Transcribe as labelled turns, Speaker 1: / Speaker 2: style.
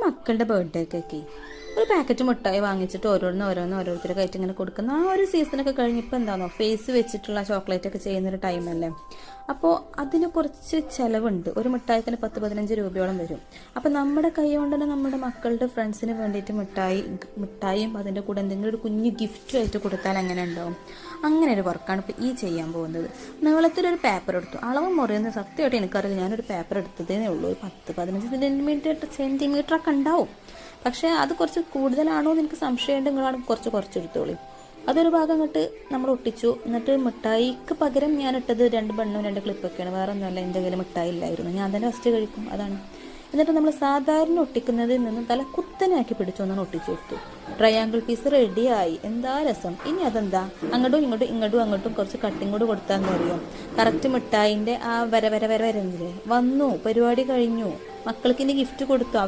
Speaker 1: മക്കളുടെ ബർത്ത്ഡേക്കൊക്കെ ഒരു പാക്കറ്റ് മിഠായി വാങ്ങിച്ചിട്ട് ഓരോരുത്തരൊക്കെ ഇങ്ങനെ കൊടുക്കുന്ന ആ ഒരു സീസണൊക്കെ കഴിഞ്ഞ് ഇപ്പോൾ എന്താണോ ഫേസ് വെച്ചിട്ടുള്ള ചോക്ലേറ്റ് ഒക്കെ ചെയ്യുന്നൊരു ടൈമല്ലേ. അപ്പോൾ അതിന് കുറച്ച് ചിലവുണ്ട്. ഒരു മിഠായിക്കിന് 10-15 രൂപയോളം വരും. അപ്പോൾ നമ്മുടെ കൈ കൊണ്ട് തന്നെ നമ്മുടെ മക്കളുടെ ഫ്രണ്ട്സിന് വേണ്ടിയിട്ട് മിഠായിയും അതിൻ്റെ കൂടെ എന്തെങ്കിലും ഒരു കുഞ്ഞ് ഗിഫ്റ്റുമായിട്ട് കൊടുത്താൽ എങ്ങനെ ഉണ്ടാവും? അങ്ങനെ ഒരു വർക്കാണ് ഇപ്പോൾ ഈ ചെയ്യാൻ പോകുന്നത്. നീളത്തിലൊരു പേപ്പർ എടുത്തു. അളവ് മുറിയുന്ന സത്യമായിട്ട് എനിക്കറിയില്ല. ഞാനൊരു പേപ്പർ എടുത്തതേ ഉള്ളൂ. ഒരു 10-15 സെൻറ്റിമീറ്റർ ഒക്കെ ഉണ്ടാവും. പക്ഷേ അത് കുറച്ച് കൂടുതലാണോ എന്ന് എനിക്ക് സംശയമുണ്ട്. നിങ്ങളാണ് കുറച്ചെടുത്തോളി. അതൊരു ഭാഗം അങ്ങോട്ട് നമ്മൾ ഒട്ടിച്ചു. എന്നിട്ട് മിഠായിക്ക് പകരം ഞാൻ ഇട്ടത് 2 ബണ്ണും 2 ക്ലിപ്പൊക്കെയാണ്. വേറെ ഒന്നുമല്ല, എൻ്റെ കയ്യിൽ മിഠായി ഇല്ലായിരുന്നു. ഞാൻ തന്നെ ഫസ്റ്റ് കഴിക്കും, അതാണ്. എന്നിട്ട് നമ്മൾ സാധാരണ ഒട്ടിക്കുന്നതിൽ നിന്നും തല കുത്തനാക്കി പിടിച്ചൊന്നാണ് ഒട്ടിച്ചു കൊടുത്തു. ട്രയാങ്കിൾ പീസ് റെഡിയായി. എന്താ രസം. ഇനി അതെന്താ അങ്ങോട്ടും കുറച്ച് കട്ടിങ് കൂടെ കൊടുത്താന്ന് അറിയാം. കറക്റ്റ് മിഠായിൻ്റെ ആ വര വന്നില്ലേ, വന്നു. പരിപാടി കഴിഞ്ഞു. മക്കൾക്ക് ഇനി ഗിഫ്റ്റ് കൊടുത്തു.